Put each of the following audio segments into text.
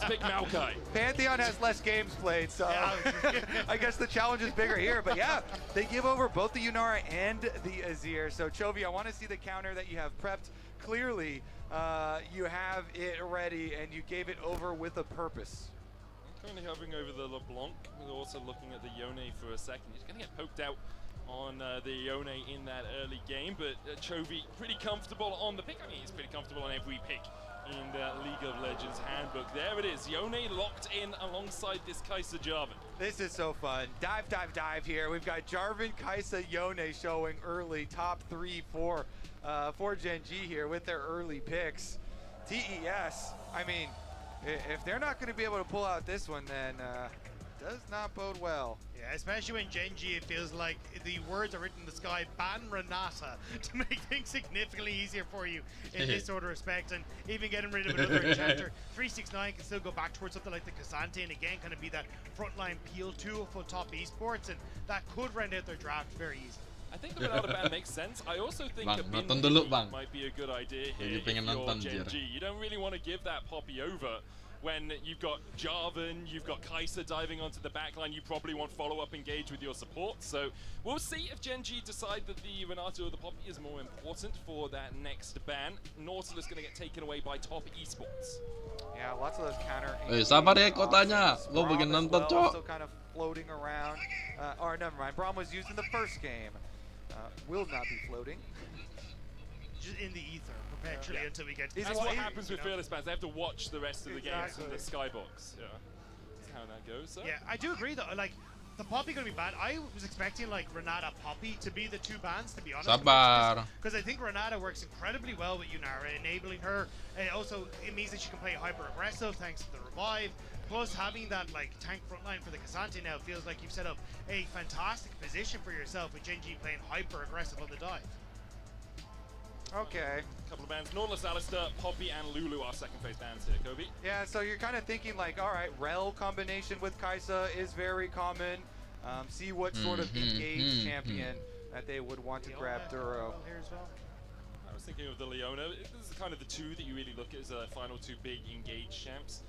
to pick Maokai. Pantheon has less games played, so I guess the challenge is bigger here. But yeah, they give over both the Yunara and the Azir. So Chovy, I want to see the counter that you have prepped. Clearly, you have it ready, and you gave it over with a purpose. I'm currently hovering over the LeBlanc. We're also looking at the Yone for a second. He's going to get poked out on the Yone in that early game, but Chovy pretty comfortable on the pick. I mean, he's pretty comfortable on every pick in the League of Legends handbook. There it is, Yone locked in alongside this Kai'Sa Jarvan. This is so fun. Dive, dive, dive here. We've got Jarvan, Kai'Sa, Yone showing early top 3-4 for Gen G here with their early picks. TES, I mean, if they're not going to be able to pull out this one, then does not bode well. Yeah, especially when Gen G, it feels like the words are written in the sky, ban Renata, to make things significantly easier for you in this sort of respect. And even getting rid of another enchanter, 369 can still go back towards something like the K'Sante, and again, kind of be that frontline peel tool for top esports, and that could round out their draft very easily. I think the Renata ban makes sense. I also think Bang, a nonton bin dulu, Bang. might be a good idea here Jadi if pengen you're nonton, Gen Jir. G. You don't really want to give that Poppy over when you've got Jarvan, you've got Kai'Sa diving onto the backline. You probably want follow-up engage with your support. So we'll see if Gen G decide that the Renata or the Poppy is more important for that next ban. Nautilus going to get taken away by top esports. Yeah, lots of those counter. Sabar ya Kotanya. Lo bagian nonton, Cok. Still kind of floating around. Or never mind, Braum was used in the first game. Will not be floating. Just in the ether, perpetually, until we get to That's what happens with Fearless bans. They have to watch the rest of the games in the skybox. Yeah, that's how that goes. So. Yeah, I do agree though. Like, the Poppy gonna be banned. I was expecting like Renata Poppy to be the two bans, to be honest. Sabar. Because I think Renata works incredibly well with Yunara, enabling her. And also, it means that she can play hyper aggressive thanks to the revive. Plus, having that like tank frontline for the K'Sante now feels like you've set up a fantastic position for yourself with Gen G playing hyper aggressive on the dive. Okay. Couple of bans. Nautilus, Alistar, Poppy, and Lulu are second phase bans here, Kobe. Yeah, so you're kind of thinking like, all right, Rel combination with Kai'Sa is very common. See what sort of engaged champion that they would want to grab Duro. Here as well. I was thinking of the Leona. This is kind of the two that you really look at as the final two big engaged champs.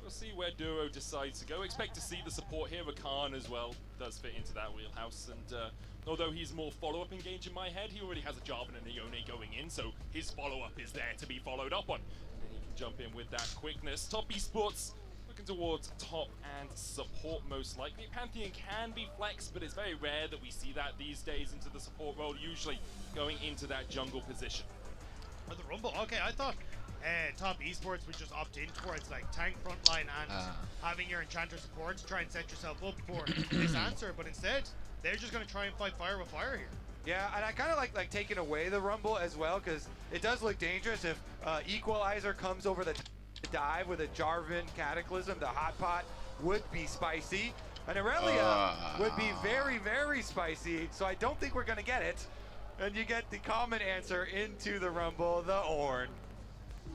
We'll see where Duro decides to go. Expect to see the support here. Rakan as well does fit into that wheelhouse. And although he's more follow-up engage in my head, he already has a Jarvan and a Yone going in, so his follow-up is there to be followed up on. And then he can jump in with that quickness. Top esports looking towards top and support most likely. Pantheon can be flexed, but it's very rare that we see that these days into the support role, usually going into that jungle position. Oh, the Rumble. Okay, I thought top esports would just opt in towards like tank frontline and having your enchanter support to try and set yourself up for this answer, but instead they're just going to try and fight fire with fire here. Yeah, and I kind of like taking away the Rumble as well, because it does look dangerous if Equalizer comes over the dive with a Jarvan Cataclysm. The hot pot would be spicy, and Aurelia would be very, very spicy, so I don't think we're going to get it. And you get the common answer into the Rumble, the Ornn.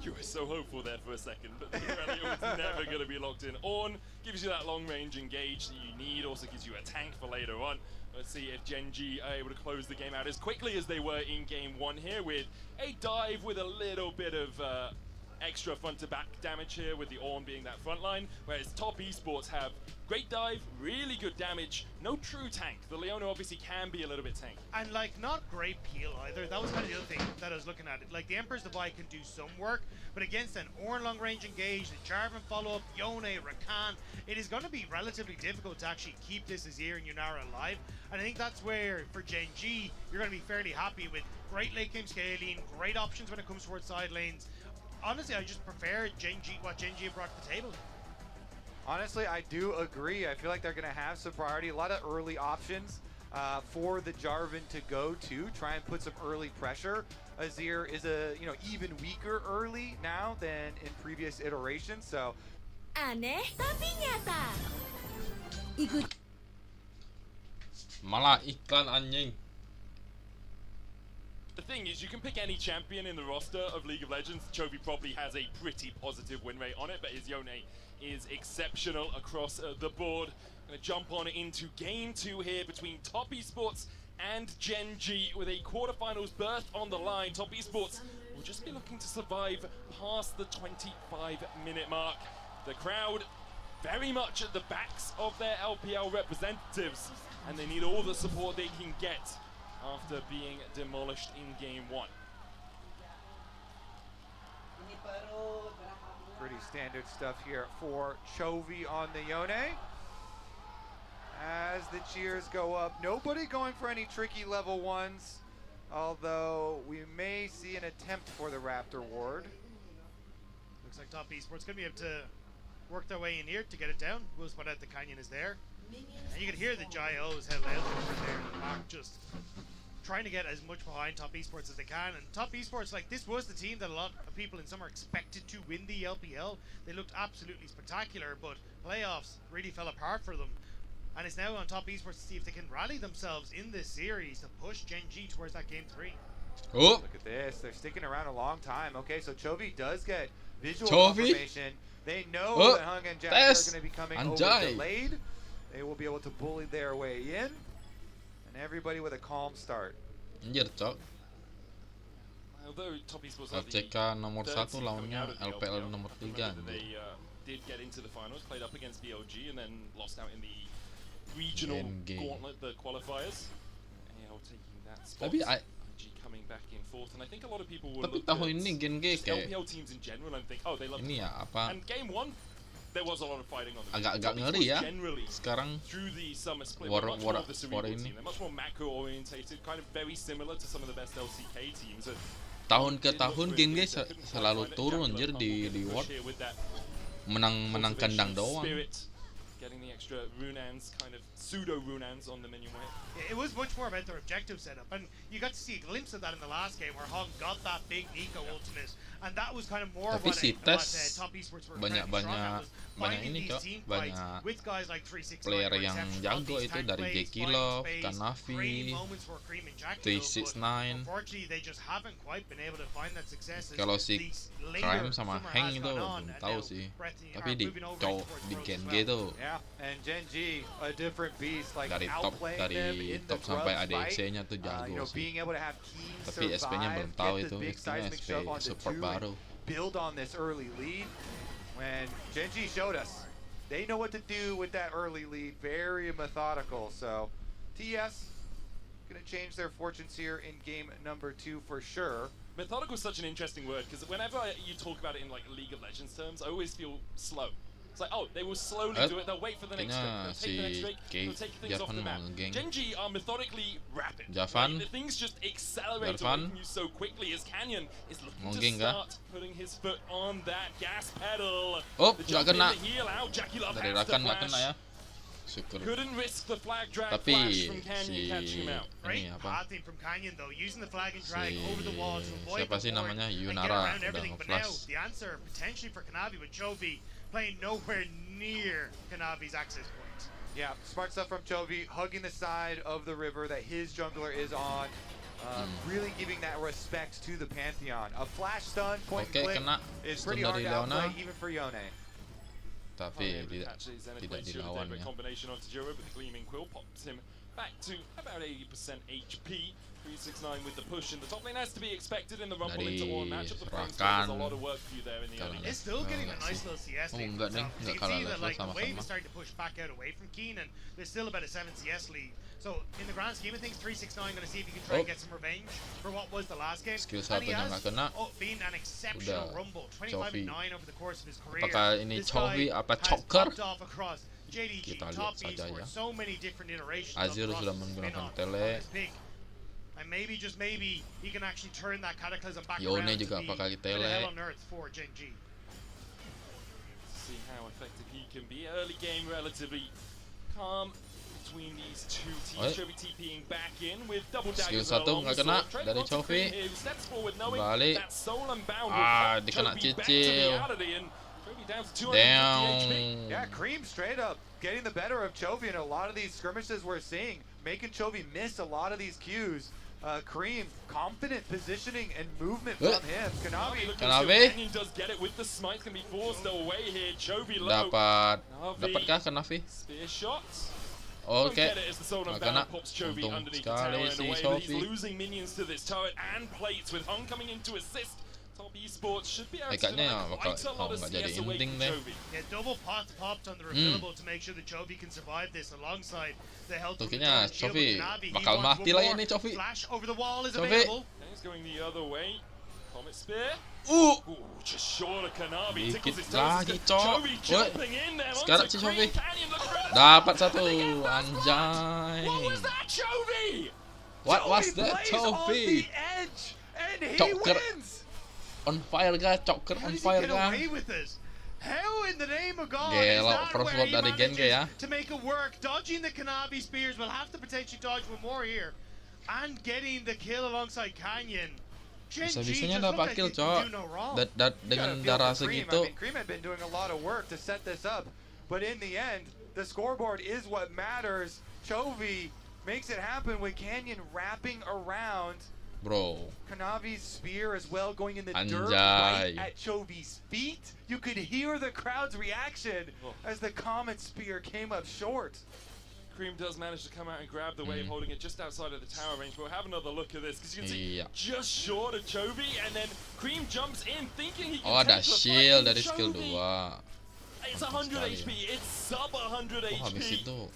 You were so hopeful there for a second, but the Aurelia was never going to be locked in. Ornn gives you that long-range engage that you need, also gives you a tank for later on. Let's see if Gen G are able to close the game out as quickly as they were in game one here, with a dive with a little bit of extra front-to-back damage here, with the Ornn being that front line, whereas top esports have great dive, really good damage, no true tank. The Leona obviously can be a little bit tanky. And like, not great peel either. That was kind of the other thing that I was looking at. Like, the Emperor's Divide can do some work, but against an Ornn long range engage, the Jarvan follow-up, Yone, Rakan, it is going to be relatively difficult to actually keep this Azir and Yunara alive. And I think that's where, for Gen G, you're going to be fairly happy with great late game scaling, great options when it comes towards side lanes. Honestly, I just prefer what Gen G have brought to the table. Honestly, I do agree. I feel like they're going to have some priority, a lot of early options for the Jarvan to go to, try and put some early pressure. Azir is even weaker early now than in previous iterations, so. Aneh tapi nyata. Ikut. Malah iklan anjing. The thing is, you can pick any champion in the roster of League of Legends. Chovy probably has a pretty positive win rate on it, but his Yone is exceptional across the board. Gonna jump on into game 2 here between Top Esports and Gen G with a quarterfinals berth on the line. Top Esports will just be looking to survive past the 25-minute mark. The crowd very much at the backs of their LPL representatives, and they need all the support they can get after being demolished in game 1. Pretty standard stuff here for Chovy on the Yone. As the cheers go up, nobody going for any tricky level 1s, although we may see an attempt for the Raptor ward. Looks like Top Esports going to be able to work their way in here to get it down. We'll spot out the Canyon is there. And you can hear the Jaios head out over there in the back, just trying to get as much behind Top Esports as they can. And Top Esports, like, this was the team that a lot of people in summer expected to win the LPL. They looked absolutely spectacular, but playoffs really fell apart for them. And it's now on Top Esports to see if they can rally themselves in this series to push Gen G towards that game 3. Oh, Look at this, they're sticking around a long time. Okay, so Chovy does get visual Chovy? confirmation. They know Oh, that Hung and Jack Tess, are going to be coming Anjay. over delayed. They will be able to bully their way in. And everybody with a calm start. anjir cok. Although Top Esports have the LCK nomor third 1 seed coming lawannya out of the LPL LPL. nomor 3 Remember that they did get into the finals, played up against BLG, and then lost out in the regional Endgame. gauntlet, the qualifiers. AL taking that spot. Tapi IG coming back in fourth, and I think a lot of people will tapi look tahun at ini Gen G just kayak LPL teams in general and think, oh, they love ini ya apa And game 1, there was a lot of fighting on the agak-agak Top ngeri Esports ya. generally Sekarang through the summer split, War- were much war- more of the cerebral war ini. team. They're much more macro orientated, kind of very similar to some of the best LCK teams. And tahun ke it tahun looked Gen really G good. They couldn't quite selalu find it. turun Jack anjir Love di will get the push World. here with that Menang kandang cultivation doang. spirit, getting the extra runans, kind of pseudo runans on the minion way. It was much more about their objective setup, and you got to see a glimpse of that in the last game where Hung got that big Nico ultimate, and that was kind of more Tapi what, si what Tess Top Esports were banyak- incredibly strong at, banyak- was banyak finding ini, these Cok. team fights Banyak with guys like 369 player where yang Exception jago got these itu tank dari plays, Jackie find Love, space, Kanavi, creating moments for Cream and Jackie, 369. unfortunately they just haven't quite been able to find that success. as Kalau si these later Crime sama summer Hank has itu gone on, belum and tahu now sih. Breath- Tapi are di moving over cowok towards di pros Gen as G well. tuh Yeah, and Gen G, a different beast, like dari top outplaying them in the top sampai grubs fight. ADC-nya tuh You jago know, sih. being able to have teams Tapi SP-nya belum survive, tahu get itu, the big SP-nya seismic SP shove onto support 2, baru. and build on this early lead. When Gen G showed us, they know what to do with that early lead, very methodical. So TS gonna change their fortunes here in game number 2 for sure. Methodical is such an interesting word because whenever you talk about it in like League of Legends terms, I always feel slow. It's like, oh, they will slowly do it. They'll wait for the next kayaknya drake. They'll take the next si drake. They'll take things off Javan the map. mau ngegeng. Gen G are methodically rapid. Javan? Like, the things just accelerate Javan? away from you so quickly as Canyon is looking Mau to ngegeng kah? start putting his foot on that gas pedal. Oh, The nggak jump in, kena. the heal out. Jackie Love Dari has to Rakan nggak flash. kena ya. Syukur. Couldn't risk the flag drag Tapi flash from Canyon si catching him out. Great ini apa? pathing from Canyon though, using the flag and drag Si over the walls to avoid siapa sih the board namanya? and get Yunara around udah everything. But now nge-flash. the answer potentially for Kanavi with Chovy playing nowhere near Kanavi's access point. Yeah, smart stuff from Chovy, hugging the side of the river that his jungler is on. Really giving that respect to the Pantheon. A flash stun, point Oke, and click, kena is stun pretty hard dari to outplay Leona. even for Yone. Tapi tidak dilawannya. Combination onto Jiro, but the Gleaming Quill pops him back to about 80% HP. 369 with the push in the top lane has to be expected in the rumble Dari into one matchup. The Flames Rakan. there's a lot of work for you there in the Kalau early. It's still getting a enggak nice sih. little CS Oh, lead. enggak for nih, itself. enggak You can kalah see that level like the wave sama-sama. is starting to push back out away from Keenan. There's still about a 7 CS lead. So in the grand scheme of things, 369 going to see if he can try Oh. and get some revenge for what was the last game. Skill And he satunya has nggak kena. been an exceptional Udah, rumble, 25 Chovy. and 9 over the course of his career. Apakah ini This Chovy guy apa has choker? popped off across JDG, Kita top lihat saja esports, ya. so many different iterations. Azir of sudah Cross menggunakan spin-off tele. on his pick. And maybe, just maybe, he can actually turn that Cataclysm back Yone around juga to be pakai a bit of tele. hell on earth for Gen G. See how effective he can be. Early game relatively calm between these two teams. Chovy TPing back in with double Skill daggers satu along the nggak kena sword. Trade dari onto Chovy. Cream here, who steps forward knowing Balik. that Soul Unbound will Ah, put dikena Chovy back to cicil. reality, and Chovy down to 250 HP. Damn. Yeah, Cream straight up getting the better of Chovy in a lot of these skirmishes we're seeing, making Chovy miss a lot of these cues. Cream, confident positioning and movement from him. Kanavi, Look, Kanavi. Canyon does get it with the smite, can be forced away here. Chovy low. Dapatkah Kanavi? Spear shot. Oke. Get it as the Soul Nggak Unbound kena. pops Chovy Untung underneath the sekali tower and si away, but he's Chovy. losing minions to this turret and plates with Hung coming in to assist Top Esports should be able to Kayaknya deny bakal quite a lot of nggak jadi CS away ending from deh. Chovy. Yeah, double pots popped on the refillable to make sure that Chovy can survive this alongside the health Tuh from the kayaknya Dawn Shield. Chovy But Navi, he bakal wants mati one lagi more. nih Chovy. Flash over the wall is Chovy. available. And he's going the other way. Comet Spear. Uh, Ooh, just short of Kanavi. Dikit Tickles his lagi, toes. Cok. Chovy Woi, jumping in there sekarang onto si Green Chovy. Canyon. Look at Dapat satu, What was anjay. that, Chovy? What was Chovy that, plays on the Chovy? edge, and he Choker. wins. On fire kah? Choker How on does he fire get kah? away with this? How in the name of God Gelo, is that first where vote he dari Gen G ya. manages to make it work? Dodging the Kanavi spears, will have to potentially dodge one more here. And getting the kill alongside Canyon. Gen G Bisa-bisanya just look dapat like kill, he can Cok. do no wrong. Dengan You gotta feel darah for Cream. segitu. I mean, Cream had been doing a lot of work to set this up, but in the end, the scoreboard is what matters. Chovy makes it happen with Canyon wrapping around Bro, Kanavi's spear as well, going in the dirt Anjay. right at Chovy's feet. You could hear the crowd's reaction Oh. as the Comet Spear came up short. Cream does manage to come out and grab the wave, holding it just outside of the tower range. But we'll have another look at this, because you can see Iya. just short of Chovy, and then Cream jumps in thinking he can Oh, ada take the fight, shield and dari skill Chovy, 2. It's Mantap 100 sekali. HP, it's sub 100 Oh, habis HP. itu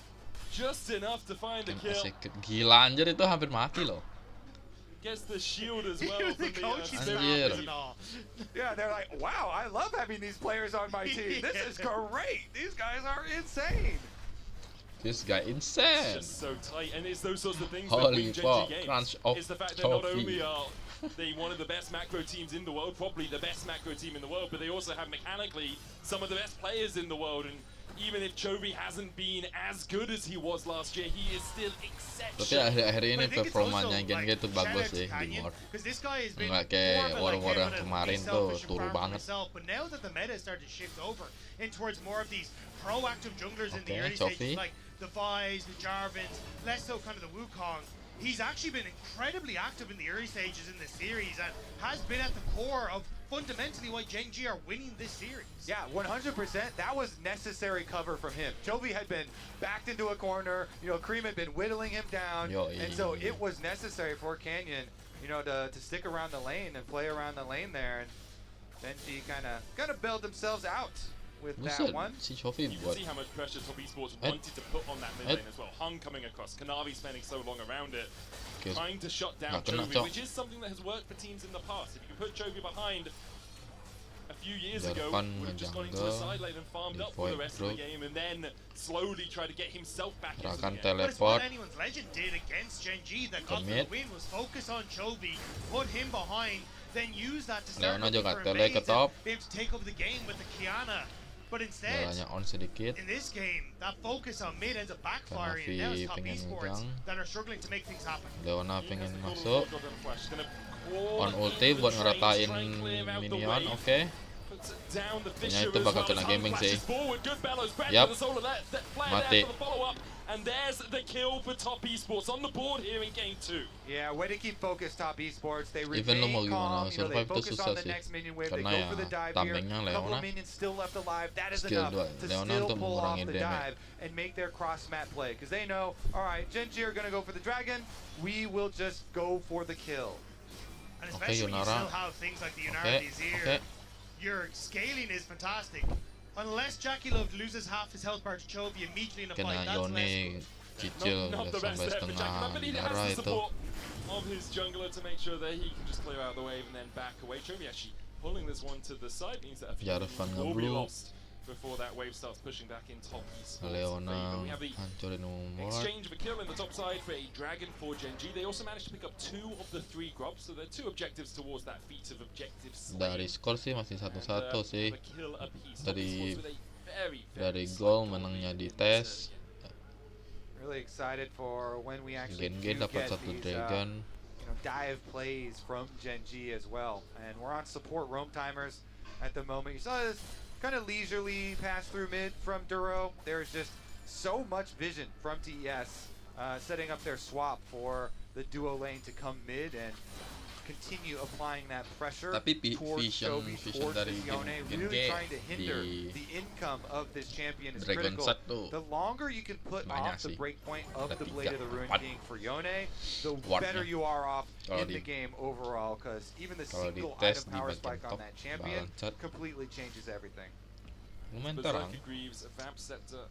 Just enough to find the kan kill. execute. Gila anjir, itu hampir mati loh. Gets the shield as He well was the from the coaching Anjir. staff and all. Yeah, they're like, wow, I love having these players on my team. This is great. These guys are insane. This guy It's insane. just so tight, and it's those sorts of things Holy that win fuck, Gen G crunch games. of It's the fact that not Chovy. only are they one of the best macro teams in the world, probably the best macro team in the world, but they also have mechanically some of the best players in the world. And even if Chovy hasn't been as good as he was last year, he is still Tapi exceptional. akhir-akhir ini But I think it's performanya also, Gen G like, tuh shout bagus out to sih di Canyon, War. 'cause this guy has been Nggak kayak more of a, like, war-war him yang and a kemarin be tuh selfish and turu farm for banget. himself. But now that the meta is starting to shift over in towards more of these proactive junglers in the Okay, early Chovy. stages, like the Vi's, the Jarvins, less so kind of the Wukong. He's actually been incredibly active in the early stages in this series and has been at the core of fundamentally why Gen G are winning this series. Yeah, 100%. That was necessary cover from him. Chovy had been backed into a corner. You know, Cream had been whittling him down. Yo, and so it was necessary for Canyon, you know, to stick around the lane and play around the lane there. And then he kind of bailed themselves out with that Buset, one. si Chovy You can buat see how much pressure Top Esports Eh. wanted to put on that mid Eh. lane as well. Hung coming across, Kanavi spending so long around it, Oke, trying to shut down Nggak kena, Chovy, Cok. which is something that has worked for teams in the past. If you can put Chovy behind a few years ago, Jarvan would have just gone into the ngejunggle, side lane and farmed di up for the void rest of the group. game, and then slowly try to get himself back into the Rakan game. But it's what teleport. anyone's legend did against Gen G that got Commit. the win was focus on Chovy, put him behind, then use that to start Leona looking juga for tele ke invades top. and be able to take over the game with the Kiana. But instead, Darahnya on sedikit. in this game, that focus on mid ends up backfiring, and now it's Kanavi top pengen esports ngegang. that are struggling to make things happen. Leona He pengen has the masuk. golden flash, gonna crawl On in ulti the buat train, ngeratain try and clear out the minion. wave. Oke. Puts it down the Kayaknya fissure itu as bakal well kena as gaming flashes sih. forward. Good bellows back Yep. to the solar flare Mati. there for the follow-up. And there's the kill for Top Esports on the board here in game 2. Yeah, way to keep focused, Top Esports. They Even lo mau remain gimana, calm. You know, they survive tuh focus susah on the sih. next minion wave. They Karena go ya for the dive here. tamengnya A couple Leona. of minions still left alive. That is Skill enough dua to Leona still untuk pull off mengurangi the damage. dive and make their cross map play. Because they know, all right, Gen G are going to go for the dragon. We will just go for the kill. And Okay, especially when you Yunara. still have things like the Yunara Okay, Vizier, okay. your scaling is fantastic. Unless Jackie Love loses half his health bar to Chovy immediately in a fight, Kena that's less Yone cicil Not the udah best sampai there for Jackie, setengah but he darah has the itu. support of his jungler to make sure that he can just clear out the wave and then back away. Chovy actually pulling this one to the side means that a few Jarvan minions will be ngeblue. lost before that wave starts pushing back in Top Esports. Leona We have the hancurin umur. exchange of a kill in the top side for a dragon for Gen G. They also managed to pick up 2 of the 3 grubs, so there are 2 objectives towards that feat of objective Dari slaying. skor sih masih And, satu-satu sih. the kill apiece. Top Dari- Esports with a very, Dari very gol slight menangnya di lead. tes. Really excited for when we actually Gen do G dapat get satu these, dragon. you know, dive plays from Gen G as well. And we're on support roam timers at the moment. You saw this kind of leisurely pass through mid from Duro. There's just so much vision from TES setting up their swap for the duo lane to come mid. And continue applying that pressure Tapi towards vision Chovy, vision towards dari this Yone, Gen really G trying to hinder di the income of this champion is Dragon critical. Set tuh The longer you can put banyak off the sih. breakpoint of Ada the Blade of the 3, Ruin 4 King for Yone, the wardnya. better you are off Kalau in the di- game overall, because even the kalau single dites item di power bagian spike on top, that champion balanced. completely changes everything. Lumayan terang. Berserker Greaves, a Vamp Scepter,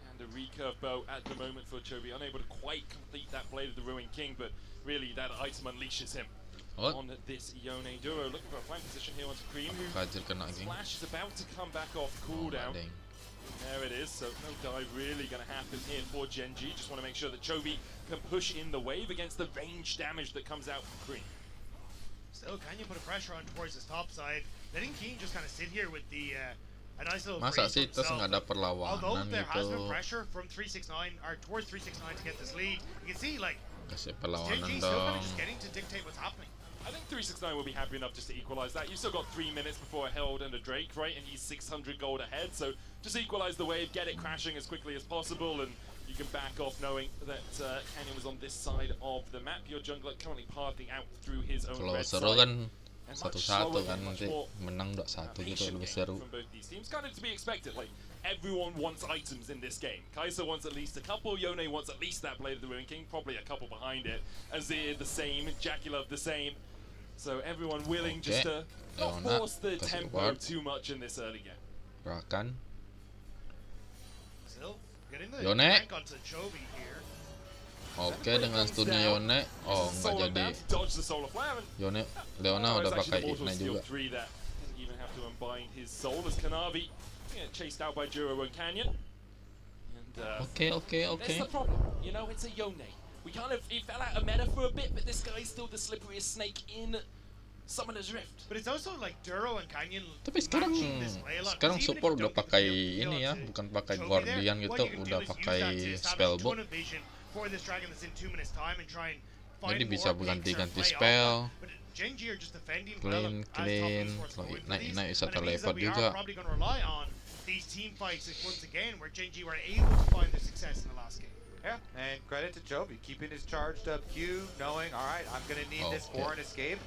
and a recurve bow at the moment for Chovy. Unable to quite complete that Blade of the Ruin King, but really that item unleashes him Oh, on this Yone duo. Looking for a flank position here onto Cream, who Kajer kena geng. Flash is about to come back off Oh, cooldown. nggak, deng. There it is, so no dive really going to happen here for Genji. Just want to make sure that Chovy can push in the wave against the range damage that comes out from Cream. Still, can you put a pressure on towards his top side? Letting Keen just kind of sit here with the a nice little Masa breeze sih for terus himself. nggak ada Although perlawanan there has been gitu. pressure from 369 or towards 369 to get this lead, you can see like Kasih perlawanan Genji still kind of dong. just getting to dictate what's happening. I think 369 will be happy enough just to equalize that. You've still got 3 minutes before a Herald and a Drake, right? And he's 600 gold ahead, so just equalize the wave, get it crashing as quickly as possible, and you can back off knowing that Canyon was on this side of the map. Your jungler currently pathing out through his own Kalau red seru side. kan And much 1-1 slower kan and much nanti more, menang 2-1 gitu patient lebih game seru. from both these teams. Kind of to be expected. Like everyone wants items in this game. Kaiser wants at least a couple. Yone wants at least that Blade of the Ruin King, probably a couple behind it. Azir the same. Jackie the same. So everyone willing just to not Leona force the kasih tempo ward. too much in this early game. Gerakan. Still getting the Yone. rank onto Chovy here. Oke, dengan stunnya Yone. Oh, This is nggak Solar jadi. Bounce, dodge the Solar Flare, and Yone, Leona oh, udah it's pakai actually the Mortal Ignite Steel juga. 3 that didn't even have to unbind his soul as Kanavi chased out by Juro and Canyon. And Oke. that's the problem, you know, it's a Yone. We kind of, he fell out of meta for a bit, but this guy's still the slipperiest snake in Summoner's Rift. But it's also like Duro and Canyon Tapi sekarang matching this play a lot. sekarang 'Cause even if support you udah don't get the pakai kill ini ya, onto bukan pakai Chovy Guardian there, gitu, what you can udah do is use pakai that to establish a spellbook. ton of vision for this dragon that's in 2 minutes time and try and find Jadi bisa more peaks or ganti-ganti play spell. off that. But Genji are just defending Clean, well as top clean. esports Kalau go into naik these, bisa and it means terlewat that we juga. are probably going to rely on these team fights once again where Genji were able to find their success in the last game. Yeah, and credit to Chovy, keeping his charged up Q, knowing, all right, I'm going to need this Okay. for an escape.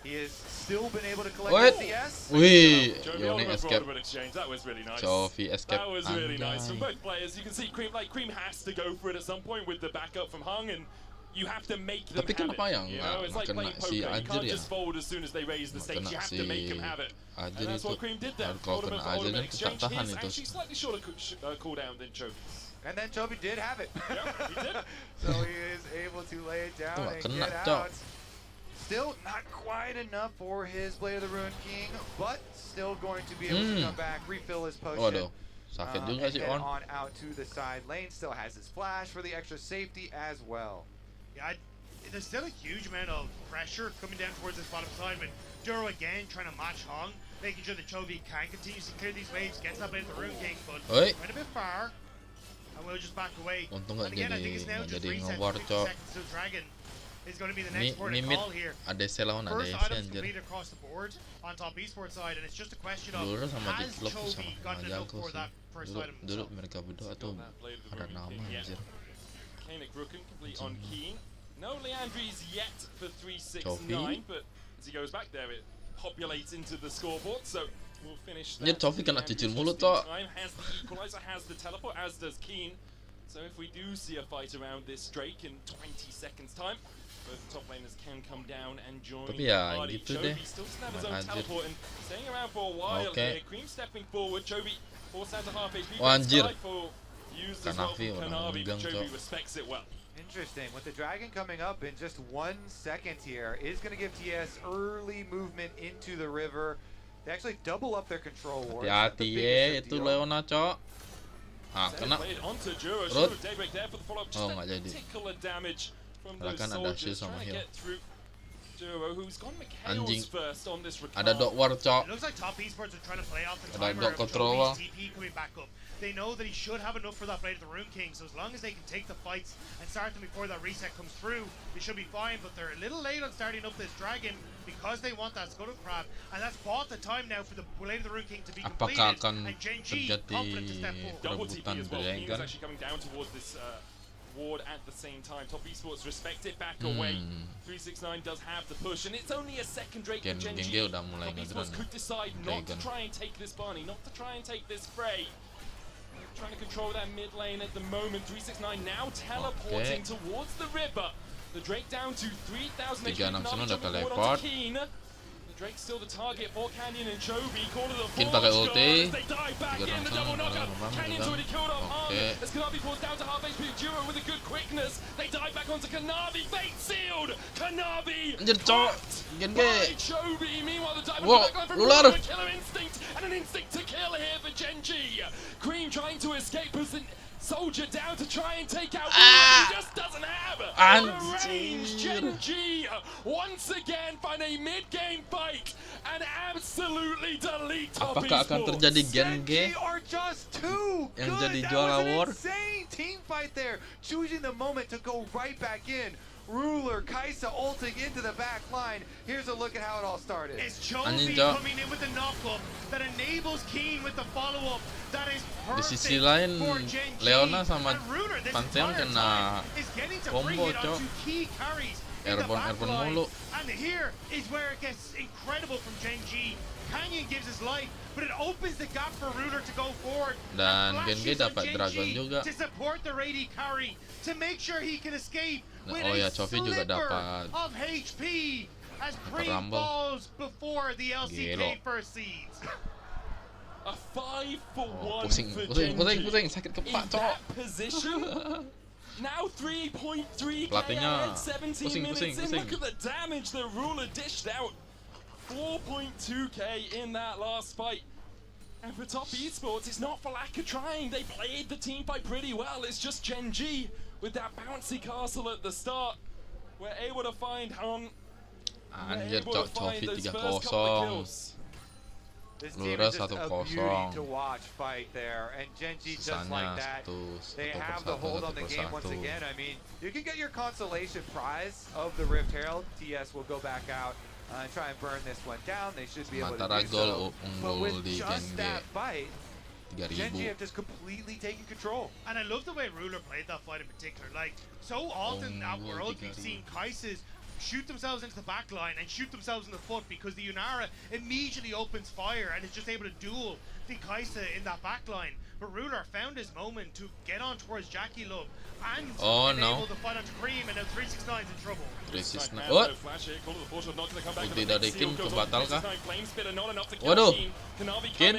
He has still been able to collect What? the CS. Wih, Jovi Yone Oliver for escape. Oliver exchange, that was really nice. Chovy escape. That was really nice from Anjay. both players. You can see Cream has to go for it at some point with the backup from Hung, and you have to make them Tapi have kenapa it. yang You know, it's like kena playing si poker. You Azir can't ya? just fold as soon as they raise the stakes. Kena You have si to make them have it. Azir And that's itu. what Cream did there. Kalau Ultimate kena for Azir ultimate kan exchange. ketahan He's itu. actually slightly shorter cooldown than Chovy's. And then Chovy did have it. Yeah, he did. So he is able to lay it down Tuh, and kena, get Cok. out. Still not quite enough for his Blade of the Ruin King, but still going to be able to come back, refill his potion. Waduh, sakit juga and sih head On. on out to the side lane. Still has his flash for the extra safety as well. Yeah, there's still a huge amount of pressure coming down towards this bottom side, but Duro again trying to match Hung, making sure that Chovy can continue to clear these waves, gets that Blade of the Ruin King, but Oi. went a bit far, and we'll just back away. Untung And nggak again, I jadi think it's now nggak just jadi reset nge-ward, 50 Cok. seconds to Dragon is going to be the Ini next port ini of mid call here. ADC lawan First ADC items anjir. completed across the board on top esports side, and it's just a question of Dulu sama has Diklop sama Chovy gotten enough jago for sih. that first Dulu, item dulu himself? mereka berdua tuh ada nama anjir. Kanik Rooken complete on Keen. No Leandries yet for 369, Chovy? but as he goes back there, it populates into the scoreboard. So we'll finish. Anjir, that. Chovy kena Leandries cicil just mulu, in Cok. time, has the equalizer, has the teleport, as does Keen. So if we do see a fight around this Drake in 20 seconds time, both top laners can come down and join Tapi ya, the party. gitu Chovy deh. still doesn't have his own Anjir. teleport and staying around for a while Okay. here. Cream stepping forward. Chovy forced down to half HP. Oh, anjir. Skyfall used as well Kanavi from orang Kanavi, but megang, Chovy Cok. respects it well. Interesting. With the Dragon coming up in just 1 second here, is going to give TS early movement into the river. They actually double up their control wards. Not the Hati-hati biggest ye, of itu deal. Leona, Cok. Ah, Set kena. played onto Juro. Rot. Should have daybreak there for the follow-up. Just Oh, a nggak jadi. particular damage from Padahal those kan ada soldiers shield sama trying to heal. get through Juro, who's gone Anjing. Mikhail's first on this Ada recall. dot ward, Cok. It looks like top esports are trying to play off the Ada timer dot of control. Chovy's TP coming back up. They know that he should have enough for that Blade of the Ruin King, so as long as they can take the fights and start them before that reset comes through, they should be fine. But they're a little late on starting up this Dragon because they want that Scuttle Crab, and that's bought the time now for the Blade of the Ruin King to be Apakah completed. akan And Genji terjadi confident to step forward. Double TP perebutan as well. Keen is Dragon? actually coming down towards this ward at the same time. Top Esports respect it back away. 369 does have the push, and it's only a second Drake for Gen Genji. dia udah mulai Top ngedrone Esports ya. could decide not to Dragon. try and take this Barney, not to try and take this Frey. Trying to control that mid lane at the moment. 369 now teleporting towards the river. The Drake down to 3,000 HP. 369 udah jumping forward teleport. onto Keen. Drake's still the target for Canyon and Chovy. Call to the Keen Forge pakai God ulti. as they dive back 3 in the langsung, double knockup. langsung, Canyon's langsung. already killed off Arm. Oke. As Kanavi falls down to half HP. Duo with a good quickness. They dive back onto Kanavi. Fate sealed. Kanavi. Anjir, cowok. Gen G. By Chovy. Meanwhile, the dive Wow, back line from luar. Ruler. Killer instinct and an instinct to kill here for Genji. Cream trying to escape. Soldier down to try and take out Ruler. He just doesn't have the range. Genji once again find a mid-game fight and absolutely delete Top Apakah akan Esports. terjadi Gen G Genji are just too yang good. jadi That juara was an war? insane team fight there. Choosing the moment to go right back in. Ruler, Kaisa ulting into the back line. Here's a look at how it all started. It's Chovy Anjing, Cok. coming in with the knock-up that enables Keen with the follow-up. That is Di perfect sisi lain, for Genji. Leona sama And Ruler, this Pantheon entire kena time, is getting to bring combo, it Cok. onto key carries in the Airborne back line. mulu. And here is where it gets incredible from Genji. Canyon gives his life, but it opens the gap for Ruler to go forward. Dan And Gen G flashes on dapat Genji Dragon juga. to support the AD carry, to make sure he can escape with Oh a ya, Chovy juga sliver dapat of HP as Cream Rumble. falls before the LCK Gelo. first seeds. A 5-for-1 pusing, for pusing, Genji. pusing, sakit In kepala, cowok. that position, now 3.3k Pelatihnya ahead, 17 pusing, minutes pusing, in. pusing. Look at the damage the Ruler dished out. 4.2k in that last fight. And for Top Esports, it's not for lack of trying. They played the team fight pretty well. It's just Genji with that bouncy castle at the start. We're able to find Han. Anjir, cok, Chovy 3-0. This team Lura is just a 1-0. beauty to watch fight there, and Genji just like Sisanya that. 1 They have 1 the hold on the game once again. I mean, you can get your consolation prize of the Rift Herald. TS will go back out and try and burn this one down. They should be able to Sementara do gol so. But unggul with di Gen just G that fight, Genji 3000. have just completely taken control. And I love the way Ruler played that fight in particular. Like, so often in that Oh, world, Digari. we've seen Kaisas shoot themselves into the back line and shoot themselves in the foot because the Yunara immediately opens fire and is just able to duel the Kaisa in that back line. But Ruler found his moment to get on towards Jackie Love and Oh, enable no. the fight onto Cream, and now 369's in trouble. 369. What? Ulti dari Kim kebatal kah? Waduh. Kin.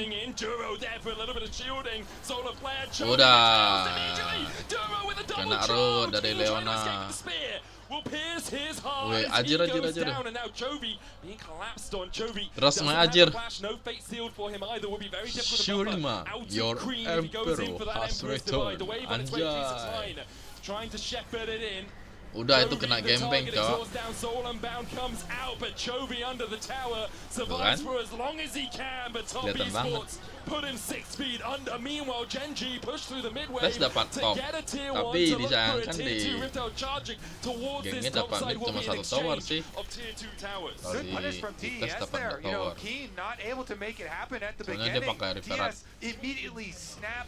Udah. Kena root dari Leona. Wih, ajir. Terus main ajir. Shurima, your emperor has returned. Anjay. Trying to shepherd it in. Udah itu kena gembeng, cok. Comes out, but Chovy under the tower Tuh survives kan? for as long as he can, but Top Kelihatan banget. Esports put him 6 feet under. Meanwhile, Genji pushed through the midway Flash dapat to top. get a tier 1 Tapi to look for a disayangkan tier di 2 Riftel charging towards gengnya this top dapat side will cuma be an 1 tower exchange sih. of tier 2 towers. Oh, Good di punish from Tes TES dapat there. 4 You know, tower. Keen not able to make it happen at the Soalnya dia beginning. pakai referat. TS immediately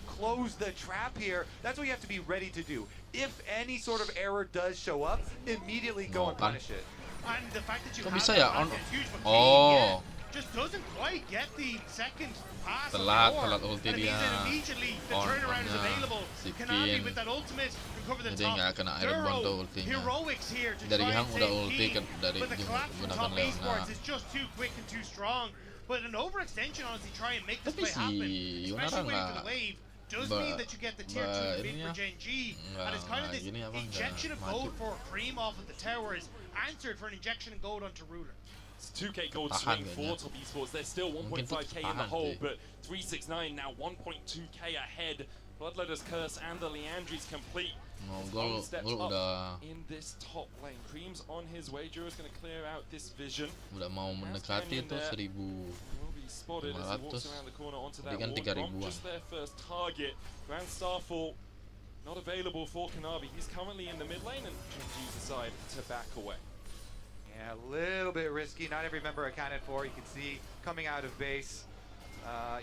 close the trap here. That's what you have to be ready to do. If any sort of error does show up, immediately go and kan? punish it. And the fact that you Kok have bisa that ya? advantage is huge, but Oh. Keen, yeah, just doesn't quite get the second pass on the Telat board. ulti And it means dia. that immediately the turnaround is On-nya available. si Kanavi Keen. with that ultimate can cover the Jadi top. nggak kena airborne tuh Duro, ultinya. heroics here to Dari try Hang and udah save ulti Keen, dari but the collapse from gunakan Top Leona. Esports is just too quick and too strong. But an overextension honestly try and make this Tapi play si happen, Yunara especially waiting for nggak- the wave. Does Mbak- mean that you get the tier 2 Mbak win for ininya Gen G, nggak- and it's kind of nggak this gini apa, nggak injection of maju. gold for Cream off of the towers, answered for an injection of gold onto Ruler. It's 2k gold Tahan swing kayaknya. for Top Esports. They're still Mungkin tuh 1.5k in the tahan hole, sih. but 369 now 1.2k ahead. Bloodletter's Curse and the Leandry's complete. Mau As gol, Owen steps gol up udah in this top lane. Cream's on his way. Juro's going to clear out this vision. mau mendekati tuh 1000. Will be spotted as he walks 500. around the corner onto that Tadi kan ward. 3000-an. Bomb just their first target. Grand Starfall not available for Kanavi. He's currently in the mid lane, and Genji decide to back away. Yeah, a little bit risky. Not every member accounted for. You can see coming out of base,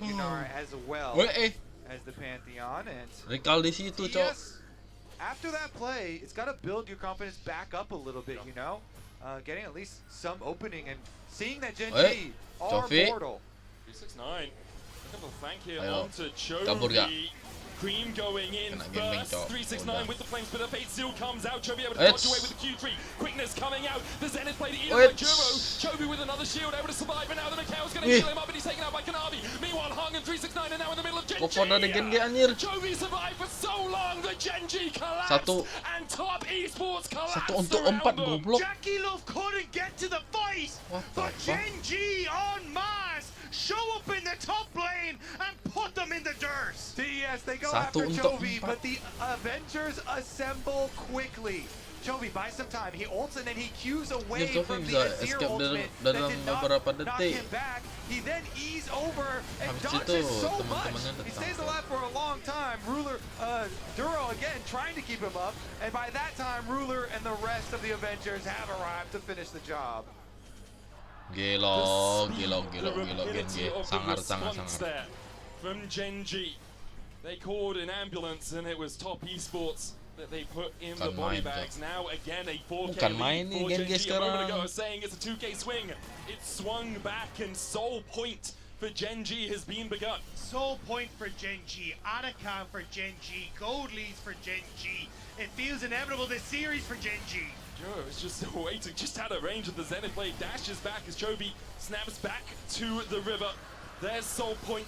Yunara as well Weh, as the Pantheon, and Recall di situ, cok. TS after that play, it's got to build your confidence back up a little bit, you know? Getting at least some opening and seeing that Gen G are Jovi. mortal. 369. Look at the flank here Ayo. onto Kabur gak? Chovy. Cream going in Kena gaming, first. Cok. 369 Udah. with the flames, but the fate still comes out. Chovy able to It's- dodge away with the Q3. Quickness coming out. The Zenith play to eat Oh, like it's- Juro. Chovy with another shield able to survive, and now the Mikhail's going to Eh. heal him up, and he's taken out by Kanavi. Meanwhile, Hung and 369 are now in the middle of Gen G. Kok ada Gen G anjir. Chovy survived for so long. The Gen G collapsed. Satu. And top esports collapsed. Satu untuk around empat them. goblok. Jackie Love couldn't get to the fight, What the but fuck? Gen G en masse show up in the top lane and put them in the dirt. Yes, they go Satu after untuk Chovy, empat. but the Avengers assemble quickly. Chovy buys some time. He ults and then he cues away Chovy from the bisa Azir escape ultimate dalam that did not beberapa knock detik. him back. He then ease over and Habis dodges itu, so much. teman-temannya He datang stays tuh. alive for a long time. Ruler, Duro again trying to keep him up, and by that time, Ruler and the rest of the Avengers have arrived to finish the job. Gelo, The gelo, speed, gelo, the gelo, Gen rapidity G. of the Sangar, response sangar. there from Gen G. They called an ambulance and it was top esports that they put in the Bukan body main, bags. Now again a 4K Bukan lead main nih for Gen Gen G G. A moment sekarang. ago I was saying it's a 2K swing. It swung back and sole point for Gen G has been begun. Soul point for Gen G, Atacam for Gen G, gold leads for Gen G. It feels inevitable this series for Gen G. Joe is just waiting, just out of range of the Zenith blade, dashes back as Chovy snaps back to the river. There's Soul Point.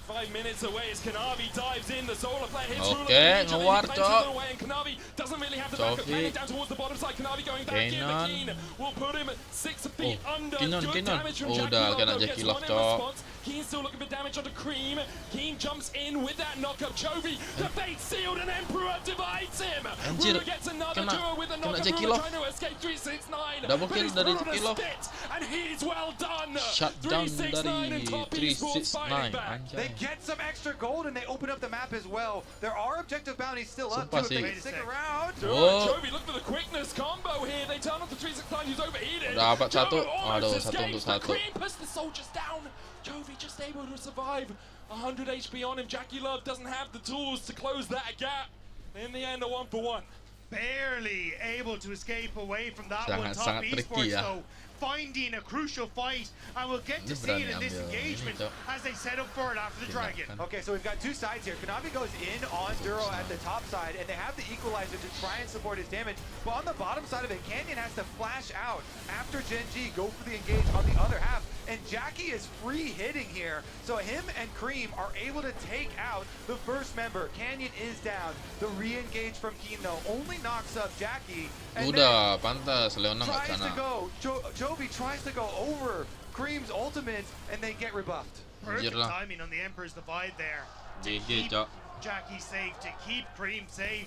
5 minutes away as Kanavi dives in. The solar flare hits Ruler. Okay, Immediately ngewar, cleanses Cok. it away, and Kanavi doesn't really have the backup. Chovy. Planning down towards the bottom side. Kanavi going back in. The Kenan. Keen will put him 6 feet Oh, under. Kenan, Good Kenan. damage from Oh, Jackie udah Love, kena though, Jackie gets Love, one in Cok. response. Keen still looking for damage onto Cream. Keen jumps in with that knockup. Chovy, the fate sealed, and Emperor divides him. Anjir, Ruler gets another kena- duo with a kena knockup. Jackie Ruler Love. trying to escape 369. Double but kill he's dari thrown a Jackie Love. spit, and he's well done. Shutdown 369 and dari top esports fighting 369. back. They Anjay. get some extra gold and they open up the map as well. There are objective bounties still up Sumpah too if they sih. can stick around. Oh. Chovy, look for the quickness combo here. They turn off the 369 who's overheated. Udah dapat Joe satu. almost Aduh, satu escapes, untuk but satu. Cream puts the soldiers down. Chovy just able to survive. 100 HP on him. Jackie Love doesn't have the tools to close that gap. In the end, a 1-for-1. Barely able to escape away from that one. Top Sangat tricky esports ya. though, finding a crucial fight, and we'll get to Ini see it berani in this ambil ini, engagement Cok. as they set up for it after the dragon. Tindakan. Okay, so we've got two sides here. Kanavi goes in on Duro at the top side, and they have the equalizer to try and support his damage. But on the bottom side of it, Canyon has to flash out after Gen G go for the engage on the other half. And Jackie is free hitting here, so him and Cream are able to take out the first member. Canyon is down. The re-engage from Keen though only knocks up Jackie. And then Udah, pantas Leona nggak tries to sana. go. Jovi tries to go over Cream's ultimate, and they get rebuffed. Perfect Anjir lah. timing on the Emperor's Divide there. To GG, keep Cok. Jackie safe, to keep Cream safe.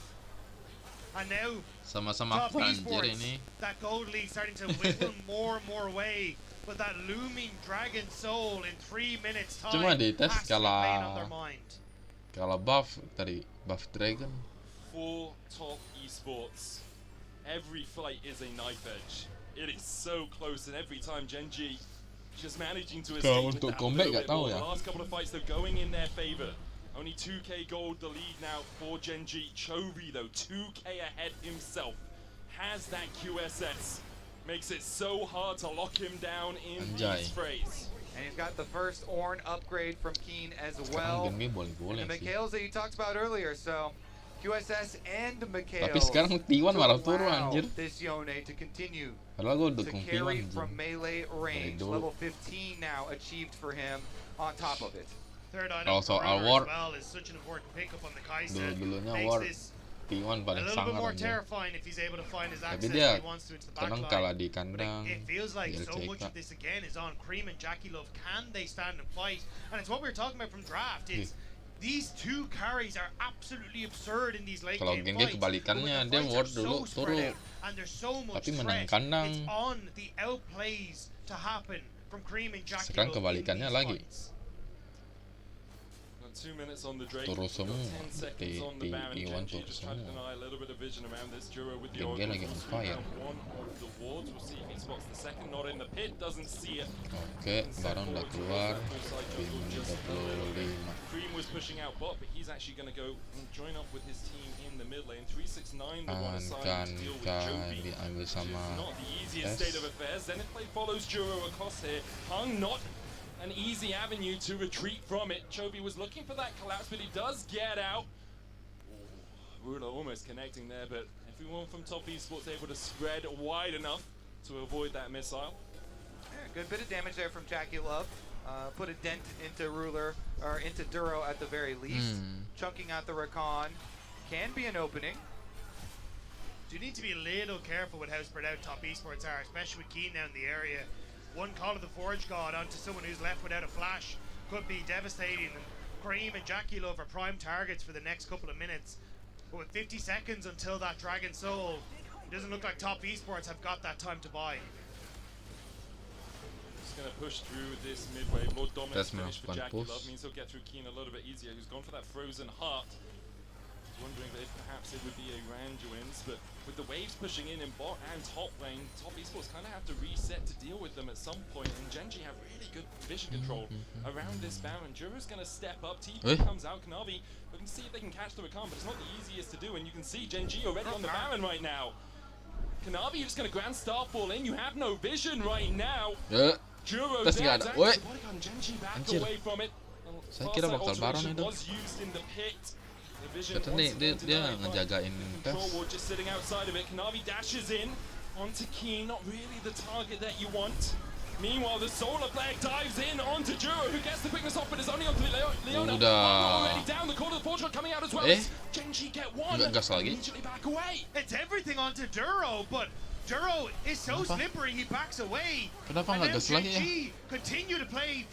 And now, Sama-sama top anjir esports, ini. that gold league starting to whittle more and more away. But that looming Dragon Soul in 3 minutes time Cuma di tes has to be playing on kalah their mind. kalah buff tadi, buff Dragon. For top esports, every fight is a knife edge. It is so close, and every time Gen G just managing to escape Kalau with untuk that comeback little nggak bit tahu more. ya. The last couple of fights though going in their favor. Only 2k gold the lead now for Gen G. Chovy though 2k ahead himself has that QSS. Makes it so hard to lock him down in Anjay. these frays. And he's got the first Ornn upgrade from Keen as Sekarang well. Gen G boleh-boleh And the sih. Mikhails that you talked about earlier, so QSS and Mikhails Tapi sekarang T1 malah turun allow anjir. this Yone to continue Padahal gue to dukung carry T1 from anjir. melee range. Dulu. Level 15 now achieved for him on top of it. Third item Also, for our Runner war. as well is such an important pickup on the Kai'Sa. Dulu-dulunya Makes war. this T1 a paling little bit sangar more anjir. terrifying if he's able to find his Tapi access dia when he wants to into the kadang backline. kalah di But kandang. it feels like di so much LCK. of this again is on Cream and Jackie Love. Can they stand and fight? And it's what we were talking about from draft. It's these two carries are absolutely absurd in these late Kalau game Gen G fights. kebalikannya, But when the dia fights ward are so dulu spread turun. out and there's so much Tapi menang threat, kandang. it's on the outplays to happen from Cream and Jackie Sekarang Love in kebalikannya these lagi. fights. 2 minutes on the Drake. Turun semua. 10 seconds on the Di Baron. Iwan Gen G turun just trying to semua. deny a little bit of vision around this duo with the Gen G lagi on fire. One of the wards. We'll see if he spots the second. Not in the pit. Doesn't see it. Oke, Baron udah keluar. Win 35. Cream was pushing out bot, but he's actually going to go and join up with his team in the mid lane. 369 the one assigned to deal with Jovi, diambil which is sama not the easiest state of affairs. Zenith Play follows Juro across here. Hung not an easy avenue to retreat from it. Jovi was looking for that collapse, but he does get out. Ruler almost connecting there, but everyone from Top Esports able to spread wide enough to avoid that missile. Yeah, good bit of damage there from Jackie Love. Put a dent into Ruler, or into Duro at the very least. Chunking out the Rakan can be an opening. You need to be a little careful with how spread out Top Esports are, especially with Keen down in the area. One call of the Forge God onto someone who's left without a flash could be devastating. And Cream and Jackie Love are prime targets for the next couple of minutes. But with 50 seconds until that Dragon Soul, it doesn't look like Top Esports have got that time to buy. Just going to push through this midway. More dominant finish for melakukan Jackie push. Love means he'll get through Keen a little bit easier. He's gone for that Frozen Heart. Wondering if perhaps it would be a Randuin's, but with the waves pushing in bot and top lane, Top Esports kind of have to reset to deal with them at some point, and Genji have really good vision control around this Baron. Juro's going to step up, TP comes out, Knavi, we can see if they can catch the Rakan, but it's not the easiest to do, and you can see Genji already on the Baron right now. Knavi, you're just going to Grand Starfall in, you have no vision right now. Juro Terus there, nggak ada. Dax, and Genji back Anjir. away from it. Saya kira bakal Baron itu. Was used in the pit. Katanya dia ngejagain tes. Just sitting outside of it. Knavi dashes in onto Keen, not really the target that you want. Meanwhile, the Solar Plague dives in onto Juro, who gets the quickness off, but it's only onto Leona. Already down, the corner of the Forge God coming out as well. Genji get one. Nggak gas lagi. Immediately back away. It's everything onto Duro, but Duro is so slippery, he backs away. Kenapa And nggak now gas lagi ya? GG continue to play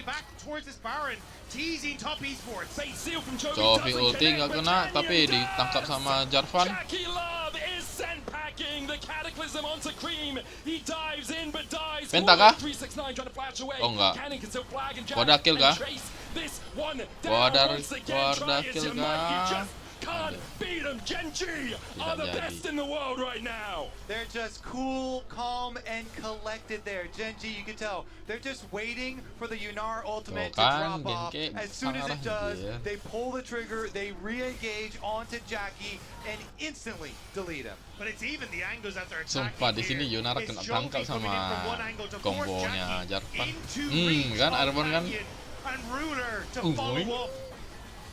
back towards this Baron, teasing Top Esports. Bait seal from Jovi Jovi doesn't ulti nggak connect, kena, but tapi Canyon ditangkap does. sama Jarvan. Jackie Love is sent packing the Cataclysm onto Cream. He dives in but dies. Penta kah? 369 trying to flash away. Oh, enggak. Cannon can still flag and Wadah kill kah? trace this one down Wadah once again. Try as kill you might, you kah? just can't beat them. Genji are the jadi. best in the world right now. They're just cool, calm, and collected there. Genji, you can tell, they're just waiting for the Yunar ultimate to kan, drop off. Genki As soon as it parah does, dia. they pull the trigger, they re-engage onto Jackie, and instantly delete him. But it's even the angles that they're attacking. Sumpah di sini here. Yunar It's kena Jovi tangkap coming in sama from one angle to force kombonya Jackie Jarvan. into reach Kan of Airborne kan. Canyon and Ruler to follow up.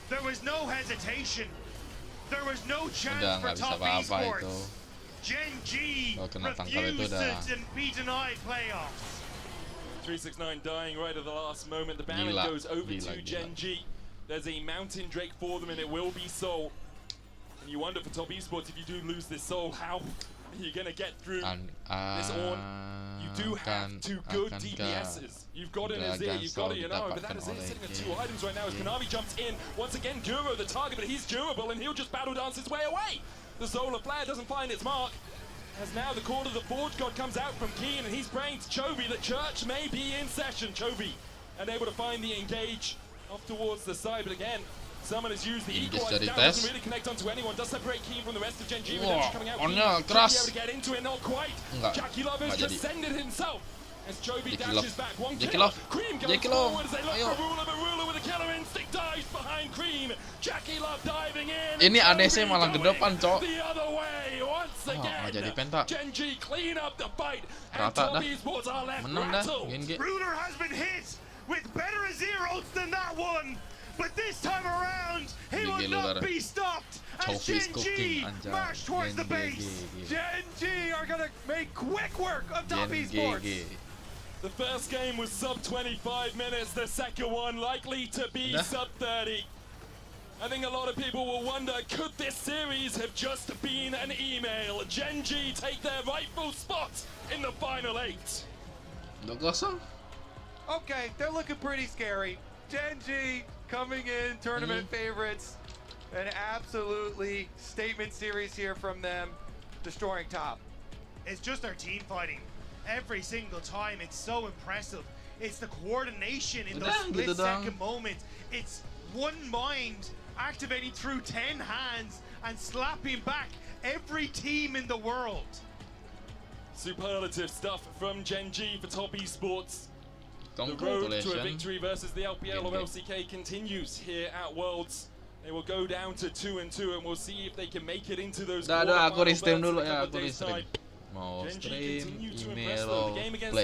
There was no hesitation. There was no chance Udah for nggak bisa Top apa-apa itu. Esports. Genji Kalau kena tangkap itu refuses udah. to be denied playoffs. 369 dying right at the last moment. The Baron Gila, goes over gila, to gila. Genji. There's a Mountain Drake for them, and it will be Soul. And you wonder for Top Esports, if you do lose this Soul, how are you going to get through this Ornn? You do have two good DPSs. You've got an Azir, you've got a Yanaro, but that Azir sitting at 2 items right now as Knavi jumps in. Once again, Duro the target, but he's durable, and he'll just battle dance his way away. The Solar Flare doesn't find its mark. As now the call of the Forge God comes out from Keen, and he's praying to Chovy that Church may be in session. Chovy unable to find the engage off towards the side, but again, someone has used the equalizer dari down, tes. doesn't really connect onto anyone, does separate Keen from the rest of Genji. Wah, Redemption coming out, Ornnnya Keen keras. should be able to get into it, not quite. Enggak, Jackie Love has enggak jadi. descended himself. As Chovy Jackie dashes Love. back, one Jackie kill. Love. Cream goes Jackie Love. forward as they look Ayo. for Ruler, but Ruler with a killer instinct dives behind Cream. Jackie Love diving in. Ini and ADC Chovy malah going gedepan, Cok. The other way once nggak jadi again. penta. Genji clean up the fight, and Rata Top dah. Esports are left Menang dah, rattled. GNG. Ruler has been hit with better Azir ults than that one. But this time around, he will GG not Lular. be stopped as Chovy is cooking, Genji anjay. march towards the GG. base. Genji are gonna make quick work of Top Esports. The first game was sub 25 minutes, the second one likely to be Dah. sub 30. I think a lot of people will wonder, could this series have just been an email? Genji take their rightful spot in the final 8. 2-0. Okay, they're looking pretty scary. Genji coming in, tournament favorites. An absolutely statement series here from them, destroying top. It's just their team fighting. Every single time, it's so impressive. It's the coordination in those Gitu dong. split-second moments. It's one mind activating through 10 hands and slapping back every team in the world. Superlative stuff from Genji for Top Esports. The road to a Congratulations. victory versus the LPL of Game. LCK continues here at Worlds. They will go down to 2-2 and we'll see if they can make it into those Dah, aku quarterfinal restream berths in dulu a ya, couple aku of days' restream. time. Mau Genji stream, continue to impress email, though. The game against play.